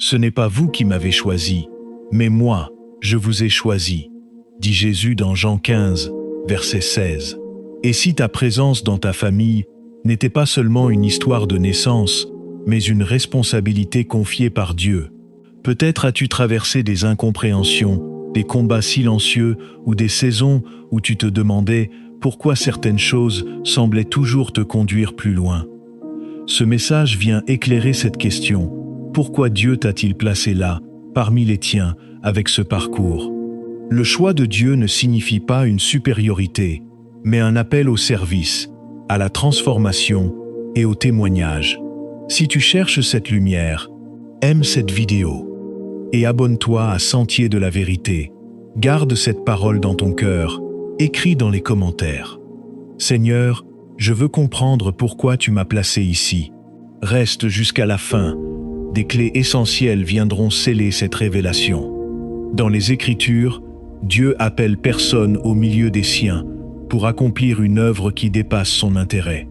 Ce n'est pas vous qui m'avez choisi, mais moi, je vous ai choisi, dit Jésus dans Jean 15, verset 16. Et si ta présence dans ta famille n'était pas seulement une histoire de naissance, mais une responsabilité confiée par Dieu, peut-être as-tu traversé des incompréhensions, des combats silencieux ou des saisons où tu te demandais pourquoi certaines choses semblaient toujours te conduire plus loin. Ce message vient éclairer cette question. Pourquoi Dieu t'a-t-il placé là, parmi les tiens, avec ce parcours? Le choix de Dieu ne signifie pas une supériorité, mais un appel au service, à la transformation et au témoignage. Si tu cherches cette lumière, aime cette vidéo et abonne-toi à Sentier de la Vérité. Garde cette parole dans ton cœur, écris dans les commentaires. Seigneur, je veux comprendre pourquoi tu m'as placé ici. Reste jusqu'à la fin. Des clés essentielles viendront sceller cette révélation. Dans les Écritures, Dieu appelle personne au milieu des siens pour accomplir une œuvre qui dépasse son intérêt.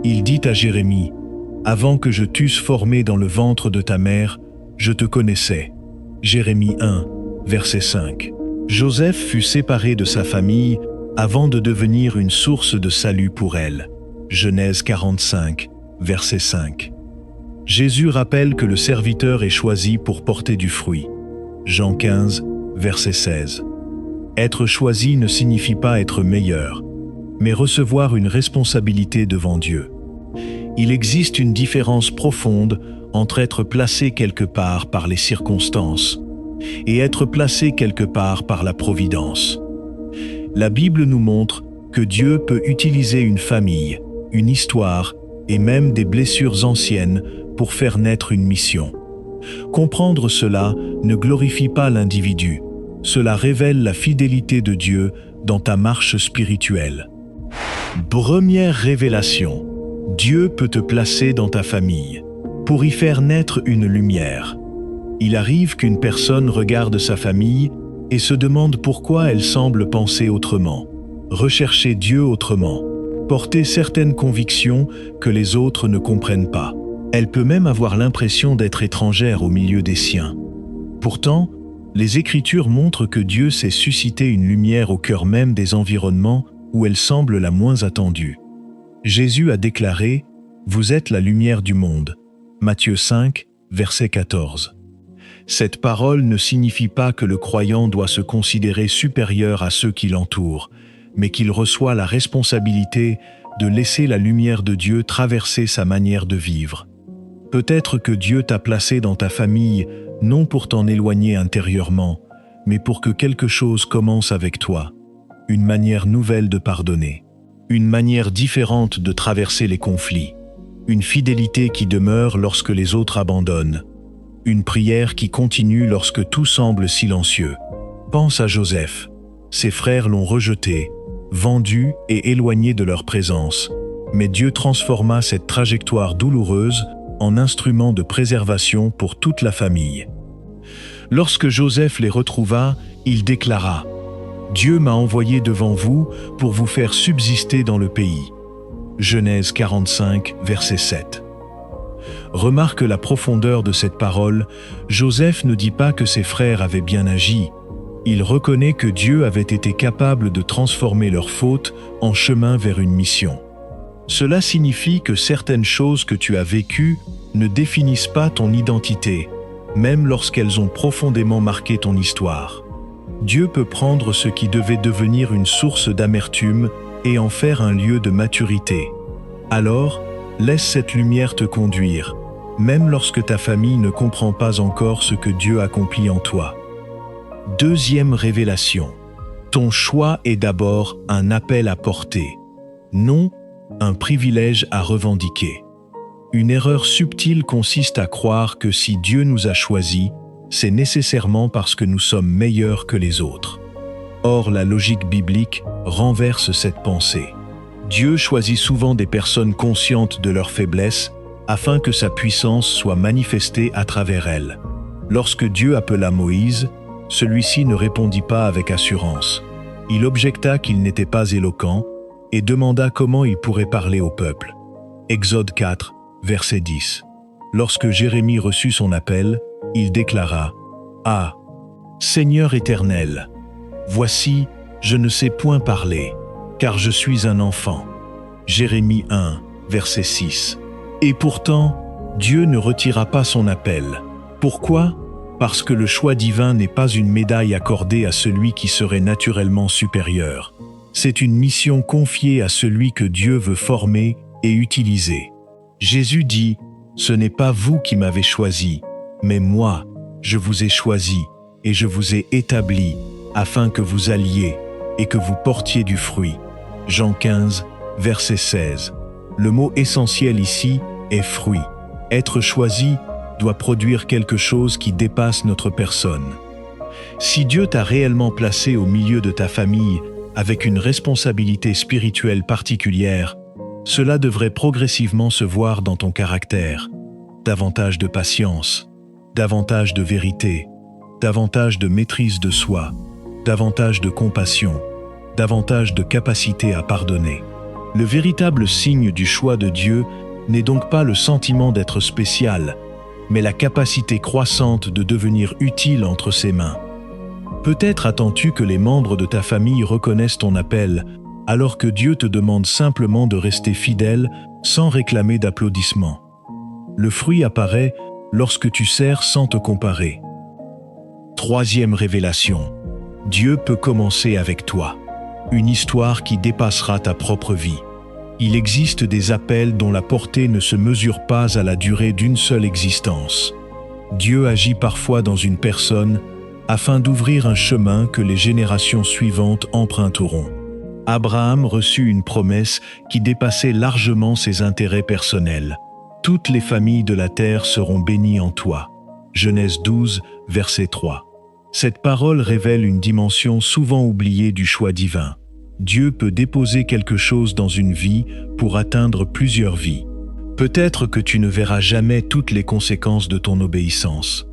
Il dit à Jérémie, « Avant que je t'eusse formé dans le ventre de ta mère, je te connaissais. » Jérémie 1, verset 5. Joseph fut séparé de sa famille avant de devenir une source de salut pour elle. Genèse 45, verset 5. Jésus rappelle que le serviteur est choisi pour porter du fruit. Jean 15, verset 16. Être choisi ne signifie pas être meilleur, mais recevoir une responsabilité devant Dieu. Il existe une différence profonde entre être placé quelque part par les circonstances et être placé quelque part par la providence. La Bible nous montre que Dieu peut utiliser une famille, une histoire et même des blessures anciennes pour faire naître une mission. Comprendre cela ne glorifie pas l'individu, cela révèle la fidélité de Dieu dans ta marche spirituelle. Première révélation, Dieu peut te placer dans ta famille pour y faire naître une lumière. Il arrive qu'une personne regarde sa famille et se demande pourquoi elle semble penser autrement, rechercher Dieu autrement, porter certaines convictions que les autres ne comprennent pas. Elle peut même avoir l'impression d'être étrangère au milieu des siens. Pourtant, les Écritures montrent que Dieu sait susciter une lumière au cœur même des environnements où elle semble la moins attendue. Jésus a déclaré « Vous êtes la lumière du monde » Matthieu 5, verset 14. Cette parole ne signifie pas que le croyant doit se considérer supérieur à ceux qui l'entourent, mais qu'il reçoit la responsabilité de laisser la lumière de Dieu traverser sa manière de vivre. Peut-être que Dieu t'a placé dans ta famille non pour t'en éloigner intérieurement, mais pour que quelque chose commence avec toi. Une manière nouvelle de pardonner. Une manière différente de traverser les conflits. Une fidélité qui demeure lorsque les autres abandonnent. Une prière qui continue lorsque tout semble silencieux. Pense à Joseph. Ses frères l'ont rejeté, vendu et éloigné de leur présence. Mais Dieu transforma cette trajectoire douloureuse en instrument de préservation pour toute la famille. Lorsque Joseph les retrouva, il déclara « Dieu m'a envoyé devant vous pour vous faire subsister dans le pays. » Genèse 45, verset 7. Remarque la profondeur de cette parole, Joseph ne dit pas que ses frères avaient bien agi. Il reconnaît que Dieu avait été capable de transformer leur faute en chemin vers une mission. Cela signifie que certaines choses que tu as vécues ne définissent pas ton identité, même lorsqu'elles ont profondément marqué ton histoire. Dieu peut prendre ce qui devait devenir une source d'amertume et en faire un lieu de maturité. Alors, laisse cette lumière te conduire, même lorsque ta famille ne comprend pas encore ce que Dieu accomplit en toi. Deuxième révélation. Ton choix est d'abord un appel à porter, non un privilège à revendiquer. Une erreur subtile consiste à croire que si Dieu nous a choisis, c'est nécessairement parce que nous sommes meilleurs que les autres. Or, la logique biblique renverse cette pensée. Dieu choisit souvent des personnes conscientes de leurs faiblesses afin que sa puissance soit manifestée à travers elles. Lorsque Dieu appela Moïse, celui-ci ne répondit pas avec assurance. Il objecta qu'il n'était pas éloquent et demanda comment il pourrait parler au peuple. Exode 4, verset 10. Lorsque Jérémie reçut son appel, il déclara: « Ah, Seigneur éternel, voici, je ne sais point parler, car je suis un enfant. » Jérémie 1, verset 6. Et pourtant, Dieu ne retira pas son appel. Pourquoi ? Parce que le choix divin n'est pas une médaille accordée à celui qui serait naturellement supérieur. C'est une mission confiée à celui que Dieu veut former et utiliser. Jésus dit: « Ce n'est pas vous qui m'avez choisi, mais moi, je vous ai choisi et je vous ai établi afin que vous alliez et que vous portiez du fruit. » Jean 15, verset 16. Le mot essentiel ici est fruit. Être choisi doit produire quelque chose qui dépasse notre personne. Si Dieu t'a réellement placé au milieu de ta famille avec une responsabilité spirituelle particulière, cela devrait progressivement se voir dans ton caractère. Davantage de patience, davantage de vérité, davantage de maîtrise de soi, davantage de compassion, davantage de capacité à pardonner. Le véritable signe du choix de Dieu n'est donc pas le sentiment d'être spécial, mais la capacité croissante de devenir utile entre ses mains. Peut-être attends-tu que les membres de ta famille reconnaissent ton appel, alors que Dieu te demande simplement de rester fidèle sans réclamer d'applaudissements. Le fruit apparaît lorsque tu sers sans te comparer. Troisième révélation. Dieu peut commencer avec toi. Une histoire qui dépassera ta propre vie. Il existe des appels dont la portée ne se mesure pas à la durée d'une seule existence. Dieu agit parfois dans une personne afin d'ouvrir un chemin que les générations suivantes emprunteront. Abraham reçut une promesse qui dépassait largement ses intérêts personnels. Toutes les familles de la terre seront bénies en toi. Genèse 12, verset 3. Cette parole révèle une dimension souvent oubliée du choix divin. Dieu peut déposer quelque chose dans une vie pour atteindre plusieurs vies. Peut-être que tu ne verras jamais toutes les conséquences de ton obéissance.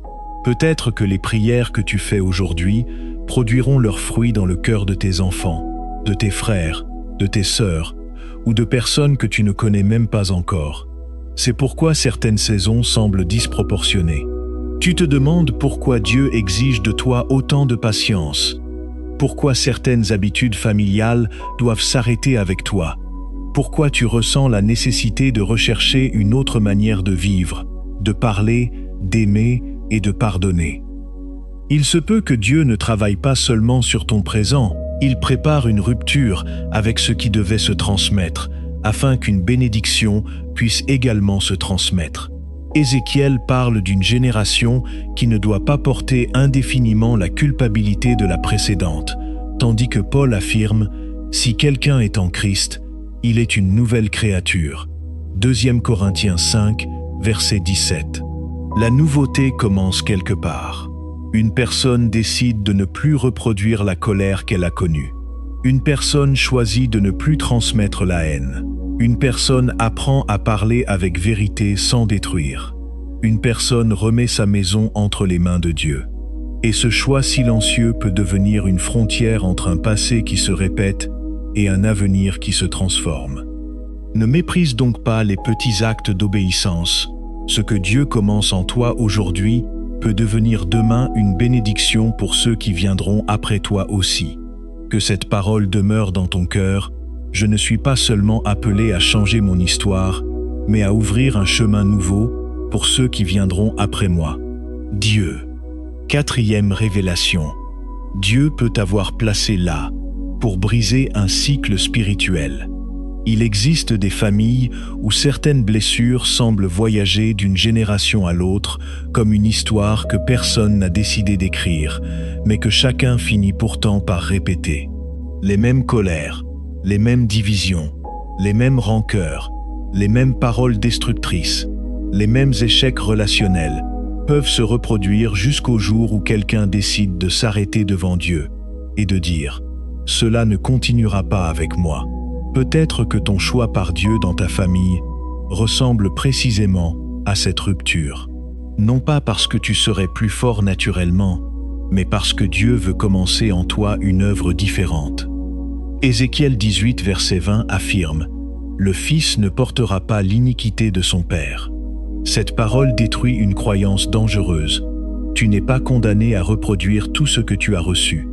Peut-être que les prières que tu fais aujourd'hui produiront leurs fruits dans le cœur de tes enfants, de tes frères, de tes sœurs, ou de personnes que tu ne connais même pas encore. C'est pourquoi certaines saisons semblent disproportionnées. Tu te demandes pourquoi Dieu exige de toi autant de patience. Pourquoi certaines habitudes familiales doivent s'arrêter avec toi? Pourquoi tu ressens la nécessité de rechercher une autre manière de vivre, de parler, d'aimer et de pardonner? Il se peut que Dieu ne travaille pas seulement sur ton présent, il prépare une rupture avec ce qui devait se transmettre, afin qu'une bénédiction puisse également se transmettre. Ézéchiel parle d'une génération qui ne doit pas porter indéfiniment la culpabilité de la précédente, tandis que Paul affirme « Si quelqu'un est en Christ, il est une nouvelle créature ». 2 Corinthiens 5, verset 17. La nouveauté commence quelque part. Une personne décide de ne plus reproduire la colère qu'elle a connue. Une personne choisit de ne plus transmettre la haine. Une personne apprend à parler avec vérité sans détruire. Une personne remet sa maison entre les mains de Dieu. Et ce choix silencieux peut devenir une frontière entre un passé qui se répète et un avenir qui se transforme. Ne méprise donc pas les petits actes d'obéissance. Ce que Dieu commence en toi aujourd'hui peut devenir demain une bénédiction pour ceux qui viendront après toi aussi. Que cette parole demeure dans ton cœur. Je ne suis pas seulement appelé à changer mon histoire, mais à ouvrir un chemin nouveau pour ceux qui viendront après moi. Dieu. 4e révélation. Dieu peut t'avoir placé là, pour briser un cycle spirituel. Il existe des familles où certaines blessures semblent voyager d'une génération à l'autre comme une histoire que personne n'a décidé d'écrire, mais que chacun finit pourtant par répéter. Les mêmes colères, les mêmes divisions, les mêmes rancœurs, les mêmes paroles destructrices, les mêmes échecs relationnels peuvent se reproduire jusqu'au jour où quelqu'un décide de s'arrêter devant Dieu et de dire « Cela ne continuera pas avec moi ». Peut-être que ton choix par Dieu dans ta famille ressemble précisément à cette rupture. Non pas parce que tu serais plus fort naturellement, mais parce que Dieu veut commencer en toi une œuvre différente. Ézéchiel 18, verset 20 affirme « Le Fils ne portera pas l'iniquité de son Père ». Cette parole détruit une croyance dangereuse. tu n'es pas condamné à reproduire tout ce que tu as reçu.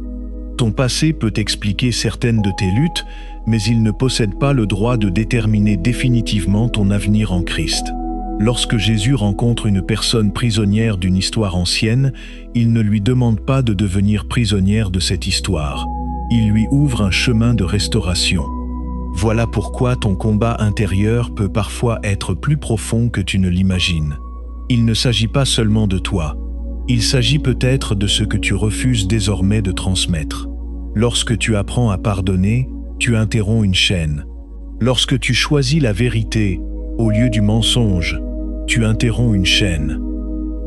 Ton passé peut expliquer certaines de tes luttes, mais il ne possède pas le droit de déterminer définitivement ton avenir en Christ. Lorsque Jésus rencontre une personne prisonnière d'une histoire ancienne, il ne lui demande pas de devenir prisonnière de cette histoire. Il lui ouvre un chemin de restauration. Voilà pourquoi ton combat intérieur peut parfois être plus profond que tu ne l'imagines. Il ne s'agit pas seulement de toi. Il s'agit peut-être de ce que tu refuses désormais de transmettre. Lorsque tu apprends à pardonner, tu interromps une chaîne. Lorsque tu choisis la vérité au lieu du mensonge, tu interromps une chaîne.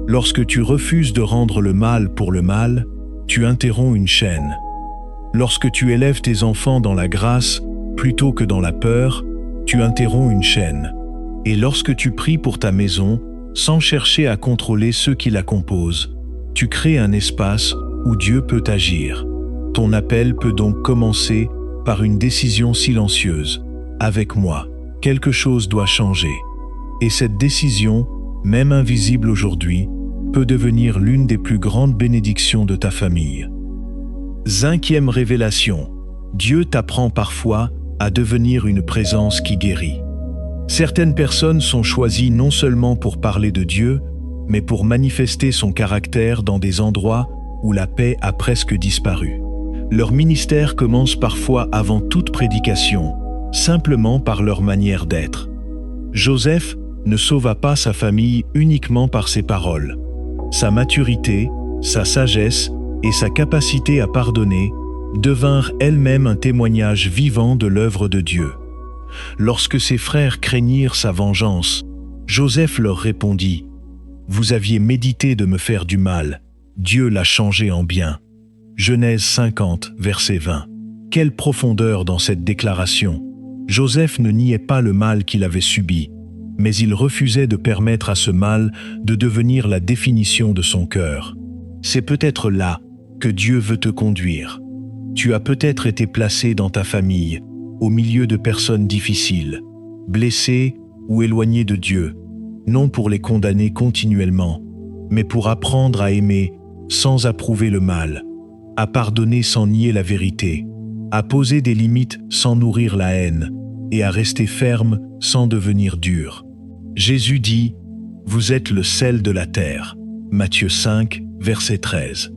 Lorsque tu refuses de rendre le mal pour le mal, tu interromps une chaîne. Lorsque tu élèves tes enfants dans la grâce plutôt que dans la peur, tu interromps une chaîne. Et lorsque tu pries pour ta maison, sans chercher à contrôler ceux qui la composent, tu crées un espace où Dieu peut agir. Ton appel peut donc commencer par une décision silencieuse. Avec moi, quelque chose doit changer. Et cette décision, même invisible aujourd'hui, peut devenir l'une des plus grandes bénédictions de ta famille. 5e révélation. Dieu t'apprend parfois à devenir une présence qui guérit. Certaines personnes sont choisies non seulement pour parler de Dieu, mais pour manifester son caractère dans des endroits où la paix a presque disparu. Leur ministère commence parfois avant toute prédication, simplement par leur manière d'être. Joseph ne sauva pas sa famille uniquement par ses paroles. Sa maturité, sa sagesse et sa capacité à pardonner devinrent elles-mêmes un témoignage vivant de l'œuvre de Dieu. Lorsque ses frères craignirent sa vengeance, Joseph leur répondit : « Vous aviez médité de me faire du mal, Dieu l'a changé en bien. » Genèse 50, verset 20. Quelle profondeur dans cette déclaration! Joseph ne niait pas le mal qu'il avait subi, mais il refusait de permettre à ce mal de devenir la définition de son cœur. C'est peut-être là que Dieu veut te conduire. Tu as peut-être été placé dans ta famille, au milieu de personnes difficiles, blessées ou éloignées de Dieu, non pour les condamner continuellement, mais pour apprendre à aimer sans approuver le mal, à pardonner sans nier la vérité, à poser des limites sans nourrir la haine et à rester ferme sans devenir dur. Jésus dit : « Vous êtes le sel de la terre. » Matthieu 5, verset 13.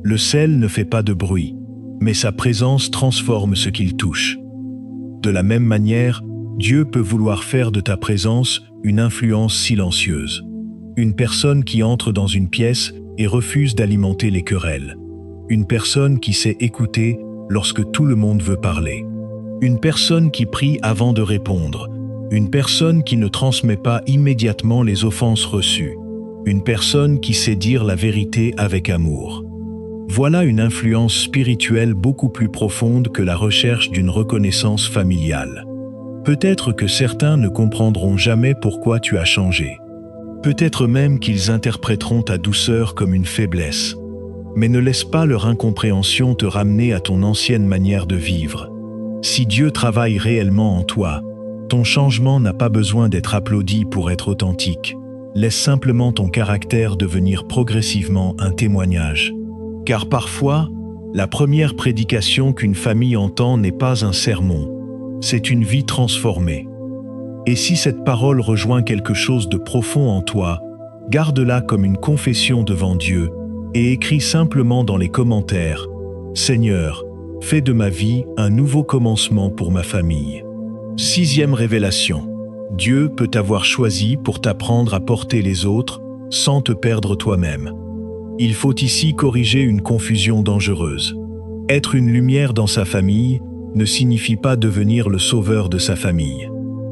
Le sel ne fait pas de bruit, mais sa présence transforme ce qu'il touche. De la même manière, Dieu peut vouloir faire de ta présence une influence silencieuse. Une personne qui entre dans une pièce et refuse d'alimenter les querelles. Une personne qui sait écouter lorsque tout le monde veut parler. Une personne qui prie avant de répondre. Une personne qui ne transmet pas immédiatement les offenses reçues. Une personne qui sait dire la vérité avec amour. Voilà une influence spirituelle beaucoup plus profonde que la recherche d'une reconnaissance familiale. Peut-être que certains ne comprendront jamais pourquoi tu as changé. Peut-être même qu'ils interpréteront ta douceur comme une faiblesse. Mais ne laisse pas leur incompréhension te ramener à ton ancienne manière de vivre. Si Dieu travaille réellement en toi, ton changement n'a pas besoin d'être applaudi pour être authentique. Laisse simplement ton caractère devenir progressivement un témoignage. Car parfois, la première prédication qu'une famille entend n'est pas un sermon, c'est une vie transformée. Et si cette parole rejoint quelque chose de profond en toi, garde-la comme une confession devant Dieu et écris simplement dans les commentaires : « Seigneur, fais de ma vie un nouveau commencement pour ma famille. » 6e révélation. Dieu peut t'avoir choisi pour t'apprendre à porter les autres sans te perdre toi-même. Il faut ici corriger une confusion dangereuse. Être une lumière dans sa famille ne signifie pas devenir le sauveur de sa famille.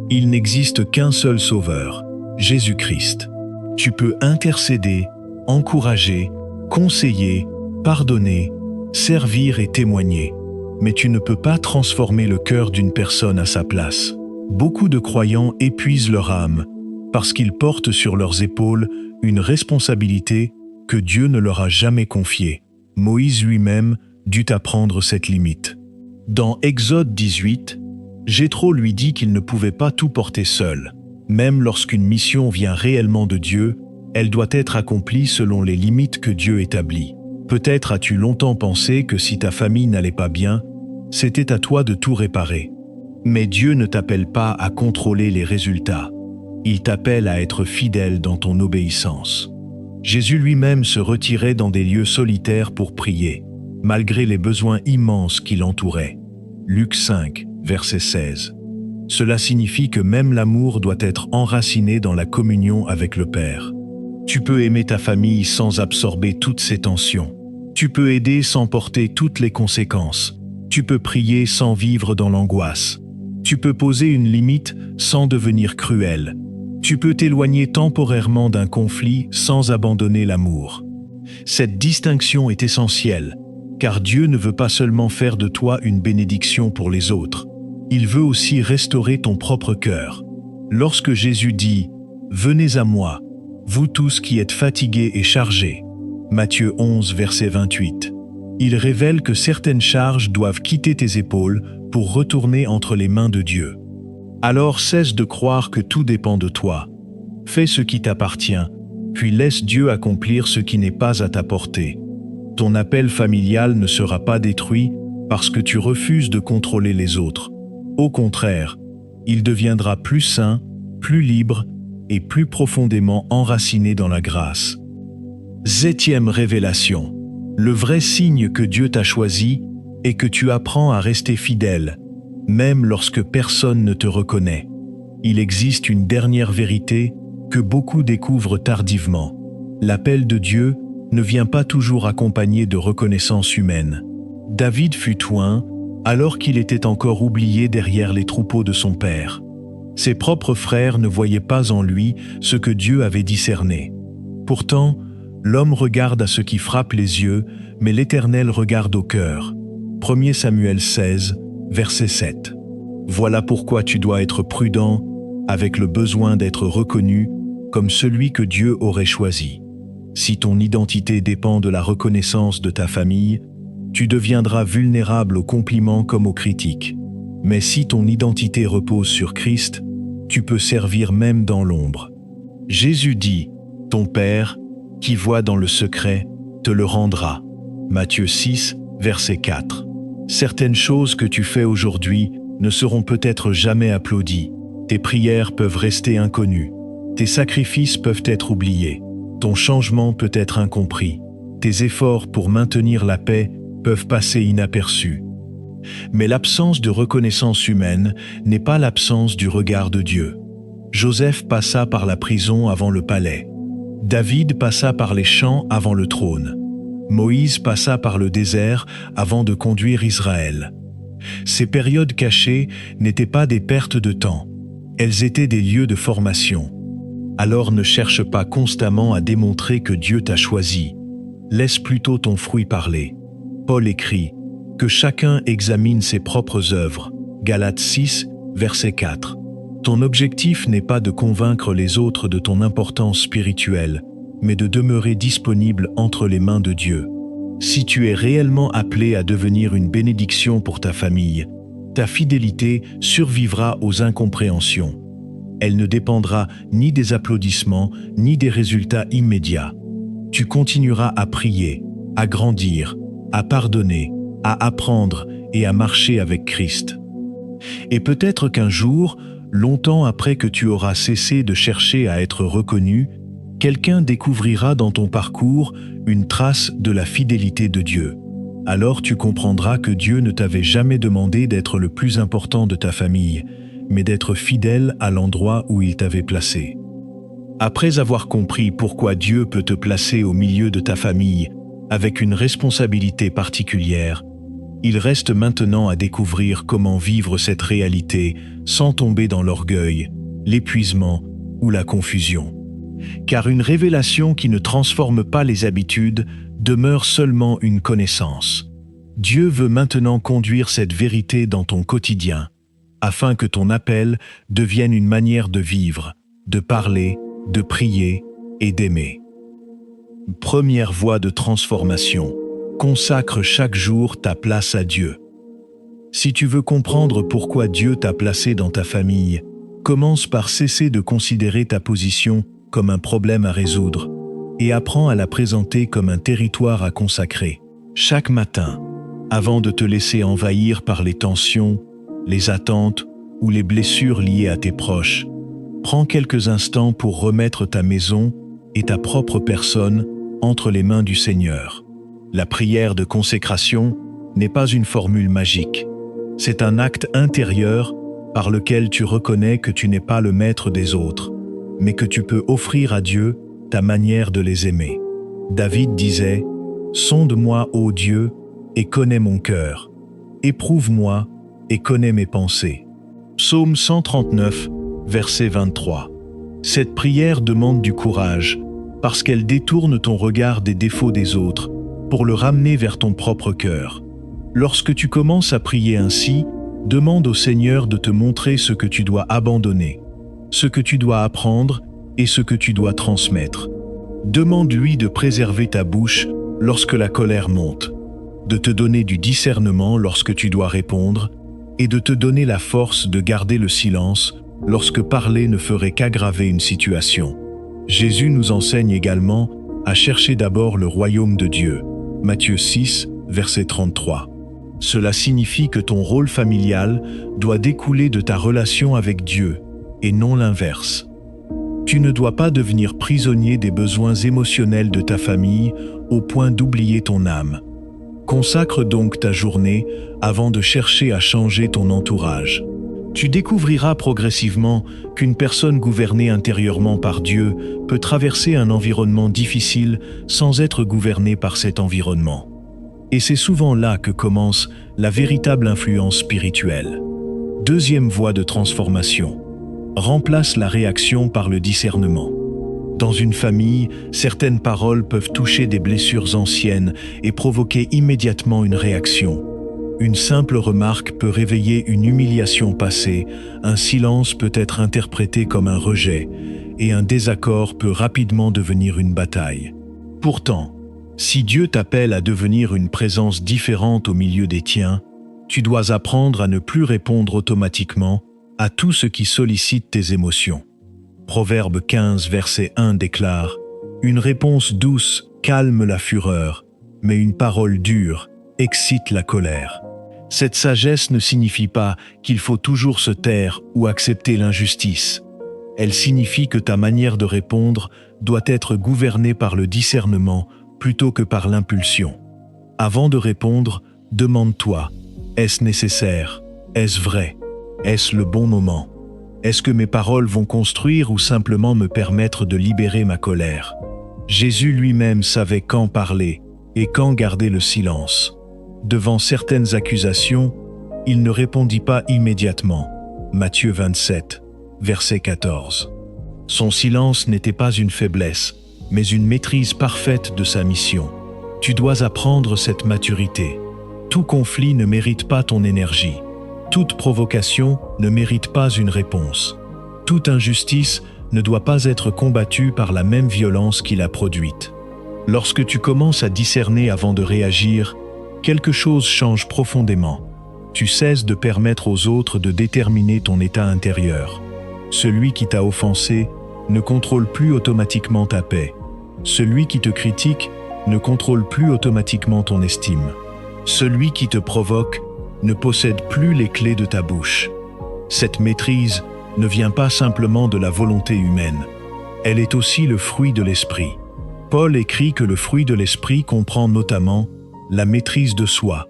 Il n'existe qu'un seul sauveur, Jésus-Christ. Tu peux intercéder, encourager, conseiller, pardonner, servir et témoigner, mais tu ne peux pas transformer le cœur d'une personne à sa place. Beaucoup de croyants épuisent leur âme parce qu'ils portent sur leurs épaules une responsabilité que Dieu ne leur a jamais confiée. Moïse lui-même dut apprendre cette limite. Dans Exode 18, Jéthro lui dit qu'il ne pouvait pas tout porter seul. Même lorsqu'une mission vient réellement de Dieu, Elle doit être accomplie selon les limites que Dieu établit. Peut-être as-tu longtemps pensé que si ta famille n'allait pas bien, c'était à toi de tout réparer. Mais Dieu ne t'appelle pas à contrôler les résultats. Il t'appelle à être fidèle dans ton obéissance. Jésus lui-même se retirait dans des lieux solitaires pour prier, malgré les besoins immenses qui l'entouraient. Luc 5, verset 16. Cela signifie que même l'amour doit être enraciné dans la communion avec le Père. Tu peux aimer ta famille sans absorber toutes ces tensions. Tu peux aider sans porter toutes les conséquences. Tu peux prier sans vivre dans l'angoisse. Tu peux poser une limite sans devenir cruel. Tu peux t'éloigner temporairement d'un conflit sans abandonner l'amour. Cette distinction est essentielle, car Dieu ne veut pas seulement faire de toi une bénédiction pour les autres. Il veut aussi restaurer ton propre cœur. Lorsque Jésus dit « Venez à moi, vous tous qui êtes fatigués et chargés » Matthieu 11, verset 28. Il révèle que certaines charges doivent quitter tes épaules pour retourner entre les mains de Dieu. Alors cesse de croire que tout dépend de toi. Fais ce qui t'appartient, puis laisse Dieu accomplir ce qui n'est pas à ta portée. Ton appel familial ne sera pas détruit parce que tu refuses de contrôler les autres. Au contraire, il deviendra plus sain, plus libre et plus profondément enraciné dans la grâce. 7e révélation. Le vrai signe que Dieu t'a choisi est que tu apprends à rester fidèle, même lorsque personne ne te reconnaît. Il existe une dernière vérité que beaucoup découvrent tardivement. L'appel de Dieu ne vient pas toujours accompagné de reconnaissance humaine. David fut oint alors qu'il était encore oublié derrière les troupeaux de son père. Ses propres frères ne voyaient pas en lui ce que Dieu avait discerné. Pourtant, l'homme regarde à ce qui frappe les yeux, mais l'Éternel regarde au cœur. 1 Samuel 16, verset 7. Voilà pourquoi tu dois être prudent avec le besoin d'être reconnu comme celui que Dieu aurait choisi. Si ton identité dépend de la reconnaissance de ta famille, tu deviendras vulnérable aux compliments comme aux critiques. Mais si ton identité repose sur Christ, tu peux servir même dans l'ombre. Jésus dit, « Ton Père, qui voit dans le secret, te le rendra. » Matthieu 6, verset 4. Certaines choses que tu fais aujourd'hui ne seront peut-être jamais applaudies. Tes prières peuvent rester inconnues. Tes sacrifices peuvent être oubliés. Ton changement peut être incompris. Tes efforts pour maintenir la paix peuvent passer inaperçus. Mais l'absence de reconnaissance humaine n'est pas l'absence du regard de Dieu. Joseph passa par la prison avant le palais. David passa par les champs avant le trône. Moïse passa par le désert avant de conduire Israël. Ces périodes cachées n'étaient pas des pertes de temps. Elles étaient des lieux de formation. Alors ne cherche pas constamment à démontrer que Dieu t'a choisi. Laisse plutôt ton fruit parler. Paul écrit « Que chacun examine ses propres œuvres » Galates 6, verset 4. Ton objectif n'est pas de convaincre les autres de ton importance spirituelle, mais de demeurer disponible entre les mains de Dieu. Si tu es réellement appelé à devenir une bénédiction pour ta famille, ta fidélité survivra aux incompréhensions. Elle ne dépendra ni des applaudissements, ni des résultats immédiats. Tu continueras à prier, à grandir, à pardonner, à apprendre et à marcher avec Christ. Et peut-être qu'un jour, longtemps après que tu auras cessé de chercher à être reconnu, quelqu'un découvrira dans ton parcours une trace de la fidélité de Dieu. Alors tu comprendras que Dieu ne t'avait jamais demandé d'être le plus important de ta famille, mais d'être fidèle à l'endroit où il t'avait placé. Après avoir compris pourquoi Dieu peut te placer au milieu de ta famille, avec une responsabilité particulière, il reste maintenant à découvrir comment vivre cette réalité sans tomber dans l'orgueil, l'épuisement ou la confusion. Car une révélation qui ne transforme pas les habitudes demeure seulement une connaissance. Dieu veut maintenant conduire cette vérité dans ton quotidien, afin que ton appel devienne une manière de vivre, de parler, de prier et d'aimer. Première voie de transformation. Consacre chaque jour ta place à Dieu. Si tu veux comprendre pourquoi Dieu t'a placé dans ta famille, commence par cesser de considérer ta position comme un problème à résoudre et apprends à la présenter comme un territoire à consacrer. Chaque matin, avant de te laisser envahir par les tensions, les attentes ou les blessures liées à tes proches, prends quelques instants pour remettre ta maison et ta propre personne entre les mains du Seigneur. La prière de consécration n'est pas une formule magique. C'est un acte intérieur par lequel tu reconnais que tu n'es pas le maître des autres, mais que tu peux offrir à Dieu ta manière de les aimer. David disait « Sonde-moi, ô Dieu, et connais mon cœur. Éprouve-moi et connais mes pensées. » Psaume 139, verset 23. Cette prière demande du courage, parce qu'elle détourne ton regard des défauts des autres, pour le ramener vers ton propre cœur. Lorsque tu commences à prier ainsi, demande au Seigneur de te montrer ce que tu dois abandonner, ce que tu dois apprendre et ce que tu dois transmettre. Demande-lui de préserver ta bouche lorsque la colère monte, de te donner du discernement lorsque tu dois répondre et de te donner la force de garder le silence lorsque parler ne ferait qu'aggraver une situation. Jésus nous enseigne également à chercher d'abord le royaume de Dieu. Matthieu 6, verset 33. Cela signifie que ton rôle familial doit découler de ta relation avec Dieu et non l'inverse. Tu ne dois pas devenir prisonnier des besoins émotionnels de ta famille au point d'oublier ton âme. Consacre donc ta journée avant de chercher à changer ton entourage. Tu découvriras progressivement qu'une personne gouvernée intérieurement par Dieu peut traverser un environnement difficile sans être gouvernée par cet environnement. Et c'est souvent là que commence la véritable influence spirituelle. Deuxième voie de transformation. Remplace la réaction par le discernement. Dans une famille, certaines paroles peuvent toucher des blessures anciennes et provoquer immédiatement une réaction. Une simple remarque peut réveiller une humiliation passée, un silence peut être interprété comme un rejet, et un désaccord peut rapidement devenir une bataille. Pourtant, si Dieu t'appelle à devenir une présence différente au milieu des tiens, tu dois apprendre à ne plus répondre automatiquement à tout ce qui sollicite tes émotions. Proverbe 15, verset 1 déclare « Une réponse douce calme la fureur, mais une parole dure excite la colère. » Cette sagesse ne signifie pas qu'il faut toujours se taire ou accepter l'injustice. Elle signifie que ta manière de répondre doit être gouvernée par le discernement plutôt que par l'impulsion. Avant de répondre, demande-toi, est-ce nécessaire? Est-ce vrai? Est-ce le bon moment? Est-ce que mes paroles vont construire ou simplement me permettre de libérer ma colère? Jésus lui-même savait quand parler et quand garder le silence. Devant certaines accusations, il ne répondit pas immédiatement. Matthieu 27, verset 14. Son silence n'était pas une faiblesse, mais une maîtrise parfaite de sa mission. Tu dois apprendre cette maturité. Tout conflit ne mérite pas ton énergie. Toute provocation ne mérite pas une réponse. Toute injustice ne doit pas être combattue par la même violence qui l'a produite. Lorsque tu commences à discerner avant de réagir, quelque chose change profondément. Tu cesses de permettre aux autres de déterminer ton état intérieur. Celui qui t'a offensé ne contrôle plus automatiquement ta paix. Celui qui te critique ne contrôle plus automatiquement ton estime. Celui qui te provoque ne possède plus les clés de ta bouche. Cette maîtrise ne vient pas simplement de la volonté humaine. Elle est aussi le fruit de l'esprit. Paul écrit que le fruit de l'esprit comprend notamment la maîtrise de soi.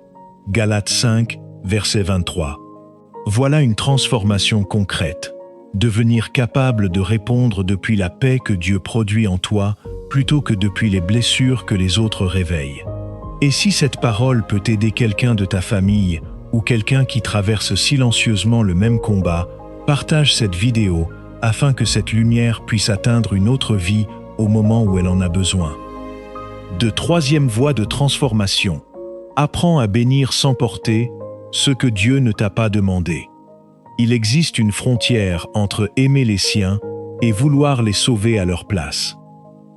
Galates 5, verset 23. Voilà une transformation concrète. Devenir capable de répondre depuis la paix que Dieu produit en toi, plutôt que depuis les blessures que les autres réveillent. Et si cette parole peut aider quelqu'un de ta famille ou quelqu'un qui traverse silencieusement le même combat, partage cette vidéo afin que cette lumière puisse atteindre une autre vie au moment où elle en a besoin. Troisième voie de transformation. Apprends à bénir sans porter ce que Dieu ne t'a pas demandé. Il existe une frontière entre aimer les siens et vouloir les sauver à leur place.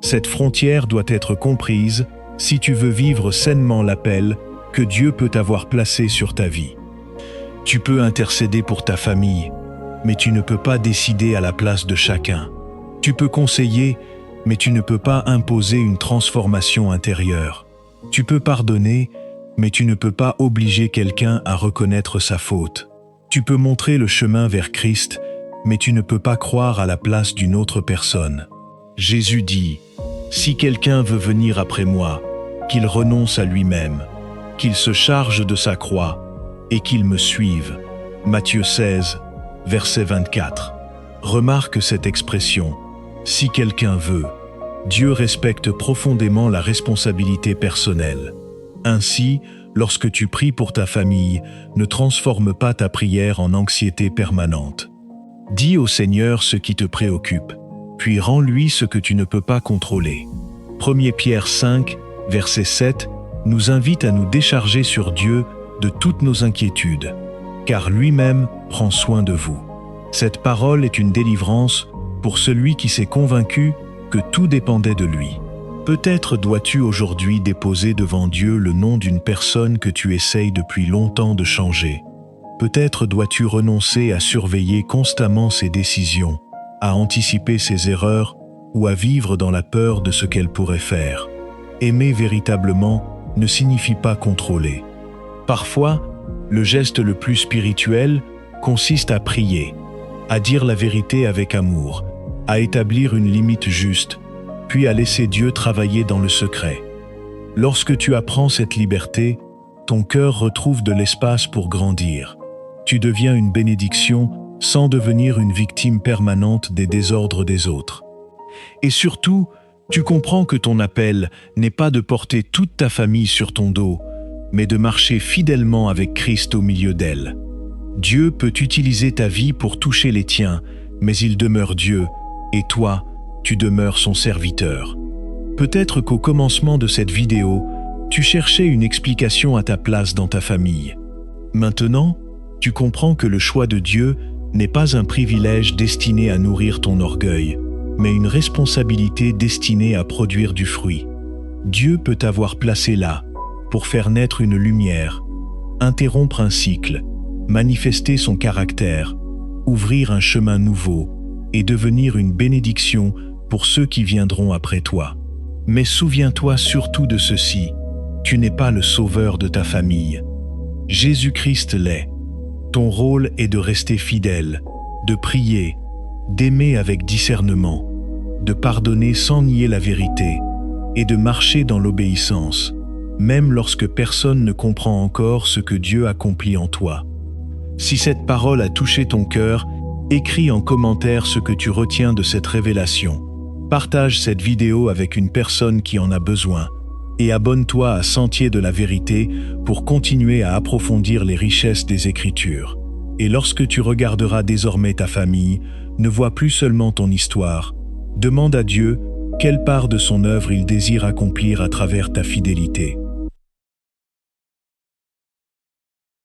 Cette frontière doit être comprise si tu veux vivre sainement l'appel que Dieu peut avoir placé sur ta vie. Tu peux intercéder pour ta famille, mais tu ne peux pas décider à la place de chacun. Tu peux conseiller, mais tu ne peux pas imposer une transformation intérieure. Tu peux pardonner, mais tu ne peux pas obliger quelqu'un à reconnaître sa faute. Tu peux montrer le chemin vers Christ, mais tu ne peux pas croire à la place d'une autre personne. Jésus dit, « Si quelqu'un veut venir après moi, qu'il renonce à lui-même, qu'il se charge de sa croix et qu'il me suive. » Matthieu 16, verset 24. Remarque cette expression, « Si quelqu'un veut ». Dieu respecte profondément la responsabilité personnelle. Ainsi, lorsque tu pries pour ta famille, ne transforme pas ta prière en anxiété permanente. Dis au Seigneur ce qui te préoccupe, puis rends-lui ce que tu ne peux pas contrôler. 1 Pierre 5, verset 7, nous invite à nous décharger sur Dieu de toutes nos inquiétudes, car lui-même prend soin de vous. Cette parole est une délivrance pour celui qui s'est convaincu que tout dépendait de lui. Peut-être dois-tu aujourd'hui déposer devant Dieu le nom d'une personne que tu essayes depuis longtemps de changer. Peut-être dois-tu renoncer à surveiller constamment ses décisions, à anticiper ses erreurs ou à vivre dans la peur de ce qu'elle pourrait faire. Aimer véritablement ne signifie pas contrôler. Parfois, le geste le plus spirituel consiste à prier, à dire la vérité avec amour, à établir une limite juste, puis à laisser Dieu travailler dans le secret. Lorsque tu apprends cette liberté, ton cœur retrouve de l'espace pour grandir. Tu deviens une bénédiction sans devenir une victime permanente des désordres des autres. Et surtout, tu comprends que ton appel n'est pas de porter toute ta famille sur ton dos, mais de marcher fidèlement avec Christ au milieu d'elle. Dieu peut utiliser ta vie pour toucher les tiens, mais il demeure Dieu, et toi, tu demeures son serviteur. Peut-être qu'au commencement de cette vidéo, tu cherchais une explication à ta place dans ta famille. Maintenant, tu comprends que le choix de Dieu n'est pas un privilège destiné à nourrir ton orgueil, mais une responsabilité destinée à produire du fruit. Dieu peut t'avoir placé là, pour faire naître une lumière, interrompre un cycle, manifester son caractère, ouvrir un chemin nouveau et devenir une bénédiction pour ceux qui viendront après toi. Mais souviens-toi surtout de ceci, tu n'es pas le sauveur de ta famille. Jésus-Christ l'est. Ton rôle est de rester fidèle, de prier, d'aimer avec discernement, de pardonner sans nier la vérité et de marcher dans l'obéissance, même lorsque personne ne comprend encore ce que Dieu accomplit en toi. Si cette parole a touché ton cœur, écris en commentaire ce que tu retiens de cette révélation. Partage cette vidéo avec une personne qui en a besoin et abonne-toi à Sentier de la Vérité pour continuer à approfondir les richesses des Écritures. Et lorsque tu regarderas désormais ta famille, ne vois plus seulement ton histoire. Demande à Dieu quelle part de son œuvre il désire accomplir à travers ta fidélité.